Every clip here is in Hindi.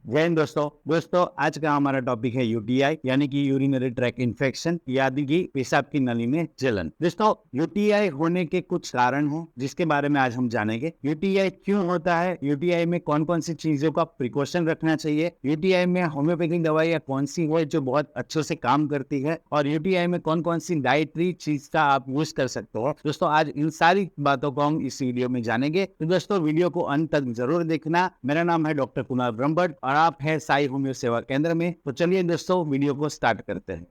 जय हिंद दोस्तों आज का हमारा टॉपिक है यूटीआई यानी कि यूरिनरी ट्रैक इन्फेक्शन यानी कि पेशाब की नली में जलन। दोस्तों यूटीआई होने के कुछ कारण हैं जिसके बारे में आज हम जानेंगे। यूटीआई क्यों होता है, यूटीआई में कौन कौन सी चीजों का प्रिकॉशन रखना चाहिए, यूटीआई में होम्योपैथिक दवाइयाँ कौन सी है जो बहुत अच्छे से काम करती है, और यूटीआई में कौन कौन सी डाइटरी चीज का आप यूज कर सकते हो। दोस्तों आज इन सारी बातों को हम इस वीडियो में जानेंगे, तो दोस्तों वीडियो को अंत तक जरूर देखना। मेरा नाम है डॉक्टर कुणाल ब्रह्मभट्ट और आप है साई होम्यो सेवा केंद्र में। तो चलिए दोस्तों वीडियो को स्टार्ट करते हैं।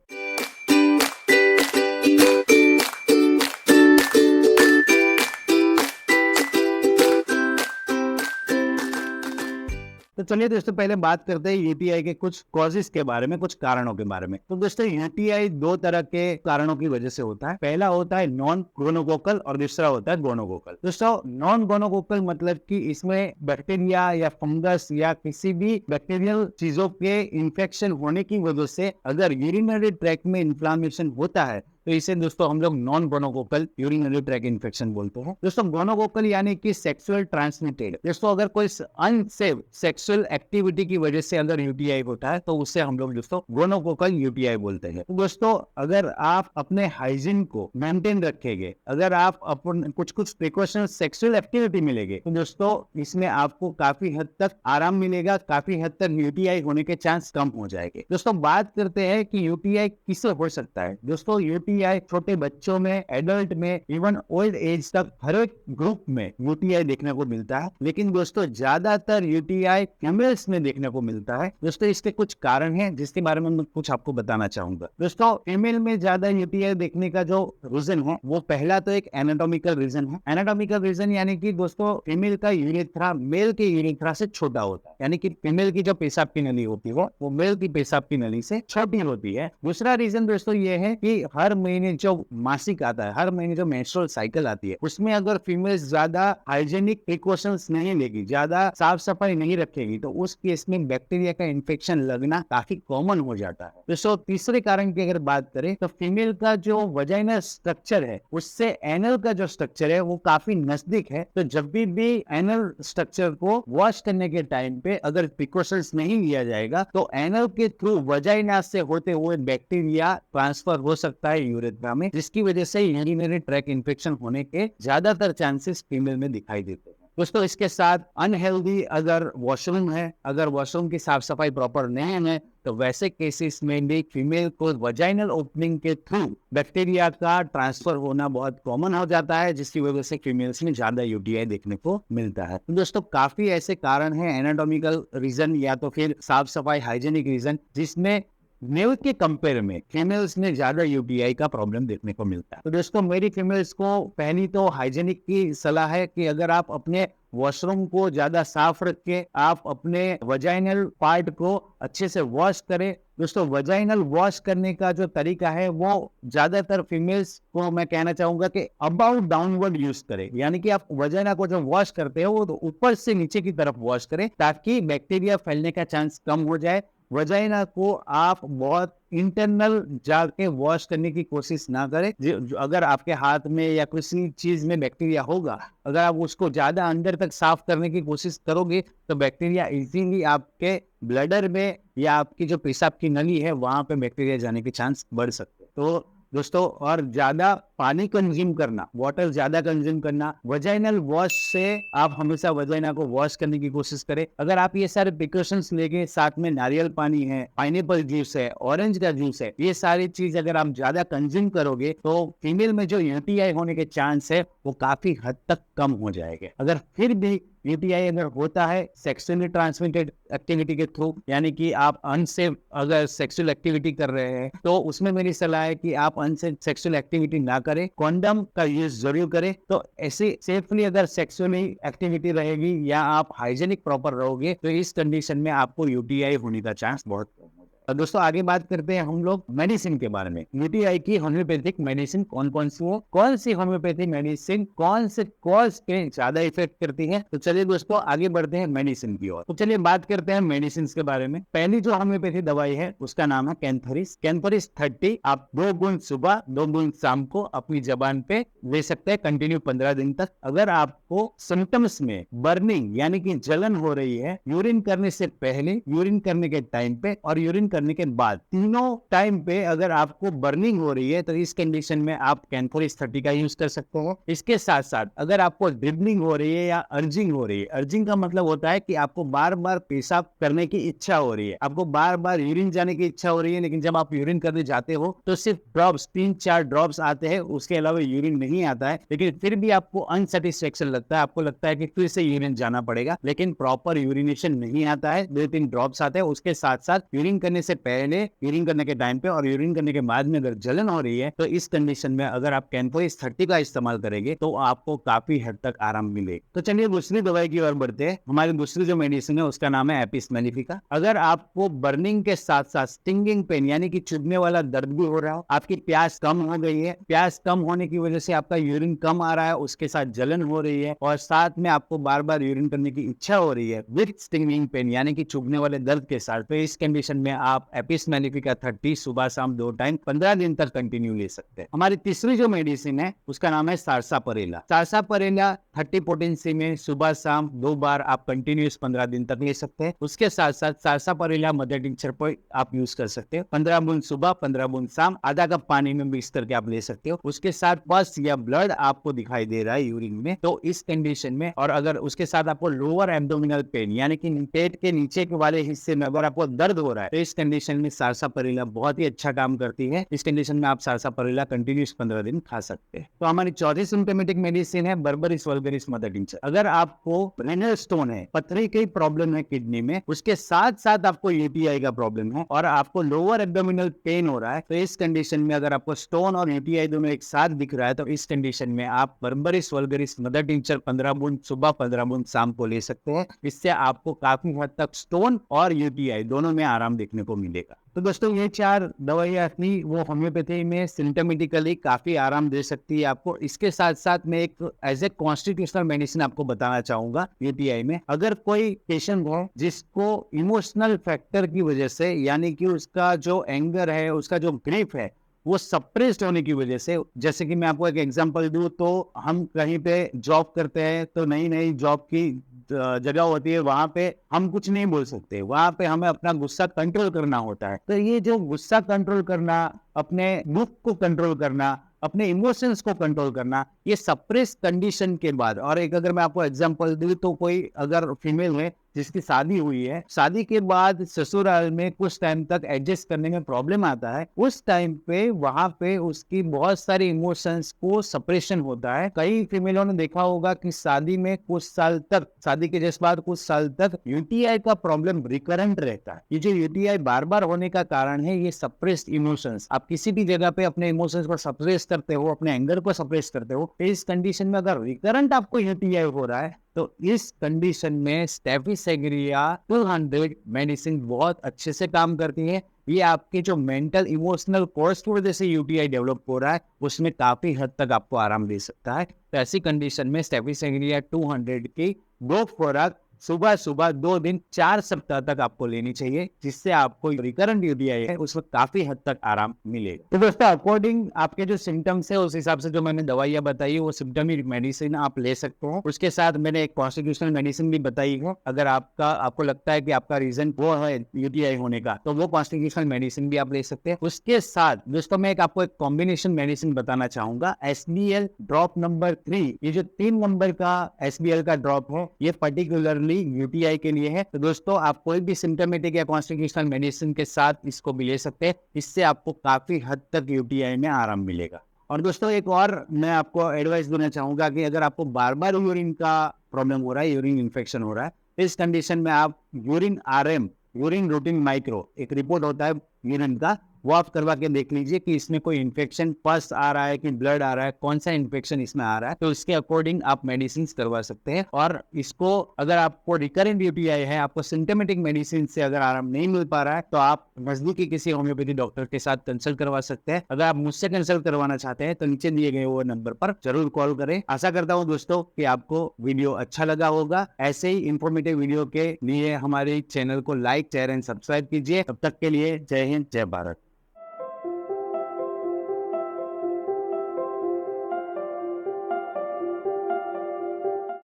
तो चलिए दोस्तों पहले बात करते हैं यूटीआई के कुछ कॉजेस के बारे में, कुछ कारणों के बारे में। तो दोस्तों यूटीआई दो तरह के कारणों की वजह से होता है। पहला होता है नॉन गोनोकोकल और दूसरा होता है गोनोकोकल। दोस्तों नॉन गोनोकोकल मतलब कि इसमें बैक्टीरिया या फंगस या किसी भी बैक्टीरियल चीजों के इन्फेक्शन होने की वजह से अगर यूरिनरी ट्रैक्ट में इन्फ्लामेशन होता है तो इसे दोस्तों हम लोग non gonococcal urinary track infection बोलते हैं। दोस्तों गोनोकोकल यानी कि सेक्सुअल ट्रांसमिटेड। दोस्तों अगर कोई अनसेफ सेक्सुअल एक्टिविटी की वजह से अगर यूटीआई होता है तो उससे हम लोग दोस्तों गोनोकोकल यूटीआई बोलते हैं। तो दोस्तों अगर आप अपने हाइजीन को मेंटेन रखेंगे, अगर आप अपन कुछ प्रिकॉशन सेक्सुअल एक्टिविटी मिलेंगे तो दोस्तों इसमें आपको काफी हद तक आराम मिलेगा, काफी हद तक यूटीआई होने के चांस कम हो जाएंगे। दोस्तों बात करते हैं कि यूटीआई किससे हो सकता है। दोस्तों यूटीआई छोटे बच्चों में, एडल्ट में, इवन ओल्ड एज तक हर एक ग्रुप में यूटीआई देखने को मिलता है, लेकिन दोस्तों ज्यादातर यूटीआई फीमेल्स में देखने को मिलता है। दोस्तों इसके कुछ कारण हैं जिसके बारे में मैं कुछ आपको बताना चाहूंगा। दोस्तों फीमेल में ज्यादा यूटीआई देखने का जो रीजन है वो पहला तो एक एनाटॉमिकल रीजन है। एनाटॉमिकल रीजन यानी कि दोस्तों फीमेल का यूरेथ्रा मेल के यूरेथ्रा से छोटा होता है, यानी कि फीमेल की जो पेशाब की नली होती है वो मेल की पेशाब की नली से छोटी होती है। दूसरा रीजन दोस्तों ये है कि हर महीने जो मासिक आता है, हर महीने जो मेंस्ट्रुअल साइकिल आती है, उसमें अगर फीमेल्स ज्यादा हाइजीनिक प्रिकॉशंस नहीं लेगी, ज्यादा साफ सफाई नहीं रखेगी तो उस केस में बैक्टीरिया का इन्फेक्शन लगना काफी कॉमन हो जाता है। दोस्तों तीसरे कारण की अगर बात करें तो फीमेल का जो वजाइनल स्ट्रक्चर है उससे एनल का जो स्ट्रक्चर है वो काफी नजदीक है, तो जब भी एनल स्ट्रक्चर को वॉश करने के टाइम पे अगर प्रिकॉशंस नहीं लिया जाएगा तो एनल के थ्रू वजाइना से होते हुए बैक्टीरिया ट्रांसफर हो सकता है यूरेथ्रा में, जिसकी वजह से यूरिनरी ट्रैक इन्फेक्शन होने के ज्यादातर चांसेस फीमेल में दिखाई देते हैं। दोस्तों इसके साथ अनहेल्दी अगर वॉशरूम है, अगर वॉशरूम की साफ सफाई प्रॉपर नहीं है तो वैसे केसेस में भी फीमेल को वजाइनल ओपनिंग के थ्रू बैक्टीरिया का ट्रांसफर होना बहुत कॉमन हो जाता है, जिसकी वजह से फीमेल्स में ज्यादा यूटीआई देखने को मिलता है। तो दोस्तों काफी ऐसे कारण हैं, एनाटॉमिकल रीजन या तो फिर साफ सफाई हाइजीनिक रीजन, जिसमें मेल के कंपेयर में फीमेल्स में ज्यादा यूटीआई का प्रॉब्लम देखने को मिलता है। तो दोस्तों मेरी फीमेल्स को पहली तो हाइजीनिक की सलाह है कि अगर आप अपने वॉशरूम को ज्यादा साफ रख के आप अपने वजाइनल पार्ट को अच्छे से वॉश करें। दोस्तों वजाइनल वॉश करने का जो तरीका है वो ज्यादातर फीमेल्स को मैं कहना चाहूंगा कि अबाउट डाउनवर्ड यूज करें, यानी कि आप वजाइना को जो वॉश करते हो वो तो ऊपर से नीचे की तरफ वॉश करें ताकि बैक्टीरिया फैलने का चांस कम हो जाए। वजाइना को आप बहुत इंटरनल जाके वॉश करने की कोशिश ना करें। अगर आपके हाथ में या किसी चीज में बैक्टीरिया होगा, अगर आप उसको ज्यादा अंदर तक साफ करने की कोशिश करोगे तो बैक्टीरिया इजीली आपके ब्लडर में या आपकी जो पेशाब की नली है वहां पे बैक्टीरिया जाने के चांस बढ़ सकते हैं। तो दोस्तों और ज्यादा पानी कंज्यूम करना, वाटर ज्यादा कंज्यूम करना, वजाइनल वॉश से आप हमेशा वजाइना को वॉश करने की कोशिश करें। अगर आप ये सारे प्रिकॉशंस लेके साथ में नारियल पानी है, पाइनएप्पल जूस है, ऑरेंज का जूस है, ये सारी चीज अगर आप ज्यादा कंज्यूम करोगे तो फीमेल में जो यूटीआई होने के चांस है वो काफी हद तक कम हो जाएंगे। अगर फिर भी यूटीआई अगर होता है सेक्सुअली ट्रांसमिटेड एक्टिविटी के थ्रू, यानी कि आप अनसेफ अगर सेक्सुअल एक्टिविटी कर रहे हैं तो उसमें मेरी सलाह है कि आप अनसेफ सेक्सुअल एक्टिविटी ना करें, कॉन्डम का यूज जरूर करें। तो ऐसे सेफली अगर सेक्सुअली एक्टिविटी रहेगी या आप हाइजीनिक प्रॉपर रहोगे तो इस कंडीशन में आपको यूटीआई होने का चांस बहुत कम। दोस्तों आगे बात करते हैं हम लोग मेडिसिन के बारे में। यूटीआई की होम्योपैथिक मेडिसिन कौन कौन सी है, कौन सी होम्योपैथिक मेडिसिन कौन से कॉज पे ज्यादा इफेक्ट करती है। तो चलिए दोस्तों आगे बढ़ते हैं मेडिसिन की ओर। तो चलिए बात करते हैं मेडिसिन के बारे में। पहली जो होम्योपैथी दवाई है उसका नाम है कैंथोरिस। कैंथोरिस 30 आप 2 बूंद सुबह 2 बूंद शाम को अपनी जबान पे ले सकते हैं कंटिन्यू 15 दिन तक। अगर आपको सिम्टम्स में बर्निंग यानी कि जलन हो रही है यूरिन करने से पहले, यूरिन करने के टाइम पे और यूरिन करने के बाद, तीनों टाइम पे अगर आपको बर्निंग हो रही है तो इस कंडीशन में आप कैंथोरिस 30 का यूज कर सकते हो। इसके साथ साथ अगर आपको ड्रिबलिंग हो रही है या अर्जिंग हो रही है, अर्जिंग का मतलब होता है कि आपको बार बार पेशाब करने की इच्छा हो रही है, आपको बार बार यूरिन जाने की इच्छा हो रही है, लेकिन जब आप यूरिन करने जाते हो तो सिर्फ ड्रॉप्स 3-4 ड्रॉप्स आते हैं, उसके अलावा यूरिन नहीं आता है, लेकिन फिर भी आपको अनसेटिस्फेक्शन लगता है, आपको लगता है कि फिर से यूरिन जाना पड़ेगा, लेकिन प्रॉपर यूरिनेशन नहीं आता है, 2-3 ड्रॉप्स आते हैं। उसके साथ साथ यूरिन करने से पहले, यूरिन करने के टाइम पे और यूरिन करने के बाद में अगर जलन हो रही है तो इस कंडीशन में अगर आप कैंथोरिस 30 का इस्तेमाल करेंगे तो आपको काफी हद तक आराम मिलेगा। तो चलिए दूसरी दवाई की ओर बढ़ते हैं। हमारी दूसरी जो मेडिसिन है उसका नाम है एपिस मेलिफिका। अगर आपको बर्निंग के साथ साथ स्टिंगिंग पेन यानी कि चुभने वाला दर्द भी हो रहा हो, आपकी प्यास कम हो गई है, प्यास कम होने की वजह से आपका यूरिन कम आ रहा है, उसके साथ जलन हो रही है और साथ में आपको बार बार यूरिन करने की इच्छा हो रही है विद स्टिंगिंग पेन यानी कि चुभने वाले दर्द के साथ, तो इस कंडीशन में आप एपिस मेलिफिका 30 सुबह शाम 2 टाइम 15 दिन तक कंटिन्यू ले सकते हैं। हमारी तीसरी जो मेडिसिन है उसका नाम है सारसापरेला। सारसापरेला 30 पोटेंसी में सुबह शाम 2 बार आप कंटिन्यूस 15 दिन तक ले सकते हैं। उसके साथ साथ सारसापरेला मदर टिंचर पर आप यूज कर सकते हैं। 15 बूंद सुबह 15 बूंद शाम आधा कप पानी में मिक्स करके आप ले सकते हो। उसके साथ पस या ब्लड आपको दिखाई दे रहा है यूरिन में, तो इस कंडीशन में और अगर उसके साथ आपको लोअर एब्डोमिनल पेन यानी कि पेट के नीचे के वाले हिस्से में अगर आपको दर्द हो रहा है तो इस कंडीशन में सारसापरेला बहुत ही अच्छा काम करती है। इस कंडीशन में आप सारसापरेला कंटिन्यूस 15 दिन खा सकते हैं। तो हमारी चौथी सिम्प्टोमेटिक मेडिसिन है बर्बरिस वल्गरिस मदर टिंचर। अगर आपको रेनल स्टोन है, पथरी की प्रॉब्लम है किडनी में, उसके साथ साथ आपको यूटीआई का प्रॉब्लम है और आपको लोअर एब्डोमिनल पेन हो रहा है, तो इस कंडीशन में अगर आपको स्टोन और यूटीआई दोनों एक साथ दिख रहा है तो इस कंडीशन में आप बर्बरिस वल्गरिस मदर टिंचर 15 बूंद सुबह 15 बूंद शाम को ले सकते हैं। इससे आपको काफी हद तक स्टोन और यूटीआई दोनों में आराम देखने को मिलेगा। तो दोस्तों ये 4 दवाइयां अपनी वो होम्योपैथी में सिम्प्टोमेटिकली काफी आराम दे सकती है आपको। इसके साथ साथ मैं एक एज ए कॉन्स्टिट्यूशनल मेडिसिन आपको बताना चाहूंगा यूटीआई में। अगर कोई पेशेंट है जिसको इमोशनल फैक्टर की वजह से यानी कि उसका जो एंगर है, उसका जो ग्रीफ है वो सप्रेस्ड होने की वजह से, जैसे कि मैं आपको एक एग्जांपल दूं तो हम कहीं पे जॉब करते हैं तो नई नई जॉब की जगह होती है, वहां पे हम कुछ नहीं बोल सकते, वहां पे हमें अपना गुस्सा कंट्रोल करना होता है। तो ये जो गुस्सा कंट्रोल करना, अपने दुख को कंट्रोल करना, अपने इमोशंस को कंट्रोल करना, ये सप्रेस कंडीशन के बाद, और एक अगर मैं आपको एग्जांपल दूं तो कोई अगर फीमेल है जिसकी शादी हुई है, शादी के बाद ससुराल में कुछ टाइम तक एडजस्ट करने में प्रॉब्लम आता है, उस टाइम पे वहां पे उसकी बहुत सारी इमोशंस को सप्रेशन होता है। कई फीमेलों ने देखा होगा कि शादी में कुछ साल तक, शादी के जस्ट बाद कुछ साल तक यूटीआई का प्रॉब्लम रिकरेंट रहता है। ये जो यूटीआई बार बार होने का कारण है ये सप्रेस्ड इमोशंस। आप किसी भी जगह पे अपने इमोशंस को सप्रेस करते हो, अपने एंगर को सप्रेस करते हो, तो इस कंडीशन में अगर रिकरेंट आपको यूटीआई हो रहा है तो इस कंडीशन में स्टेफिसेग्रिया 200 मेडिसिन बहुत अच्छे से काम करती है। ये आपके जो मेंटल इमोशनल कोर्स की वजह से यूटीआई डेवलप हो रहा है उसमें काफी हद तक आपको आराम दे सकता है। तो ऐसी कंडीशन में स्टेफिसेग्रिया 200 की 2 खुराक सुबह सुबह 2 दिन 4 सप्ताह तक आपको लेनी चाहिए, जिससे आपको रिकरेंट यूटीआई है उसमें काफी हद तक आराम मिलेगा। तो दोस्तों अकॉर्डिंग आपके जो सिम्टम्स है उस हिसाब से जो मैंने दवाइयां बताई है वो सिम्टमिक मेडिसिन आप ले सकते हो। उसके साथ मैंने एक कॉन्स्टिट्यूशनल मेडिसिन भी बताई है। अगर आपको लगता है कि आपका रीजन वो है यूटीआई होने का तो वो कॉन्स्टिट्यूशनल मेडिसिन भी आप ले सकते हैं। उसके साथ दोस्तों मैं आपको एक कॉम्बिनेशन मेडिसिन बताना चाहूंगा, एसबीएल ड्रॉप नंबर 3। ये जो 3 नंबर का एसबीएल का ड्रॉप है ये पर्टिकुलरली यूटीआई के लिए है। तो दोस्तों आप कोई भी सिम्प्टोमेटिक या कॉन्स्टिट्यूशनल मेडिसिन के साथ इसको भी ले सकते हैं, इससे आपको काफी हद तक यूटीआई में आराम मिलेगा। और दोस्तों एक और मैं आपको एडवाइस देना चाहूंगा कि अगर आपको बार बार यूरिन का प्रॉब्लम हो रहा है, यूरिन इन्फेक्शन हो रहा है, इस कंडीशन में आप urine RM, urine routine micro, एक रिपोर्ट होता है यूरिन का, वो आप करवा के देख लीजिए कि इसमें कोई इन्फेक्शन पस आ रहा है कि ब्लड आ रहा है, कौन सा इन्फेक्शन इसमें आ रहा है, तो इसके अकॉर्डिंग आप मेडिसिन करवा सकते हैं। और इसको अगर आपको रिकरेंट यूटीआई है, आपको सिम्टोमेटिक मेडिसिन से अगर आराम नहीं मिल पा रहा है, तो आप नजदीकी किसी होम्योपैथी डॉक्टर के साथ कंसल्ट करवा सकते हैं। अगर आप मुझसे कंसल्ट करवाना चाहते हैं तो नीचे दिए गए वो नंबर पर जरूर कॉल करें। आशा करता हूं दोस्तों कि आपको वीडियो अच्छा लगा होगा। ऐसे ही इंफॉर्मेटिव वीडियो के लिए हमारे चैनल को लाइक, शेयर एंड सब्सक्राइब कीजिए। तब तक के लिए जय हिंद, जय भारत।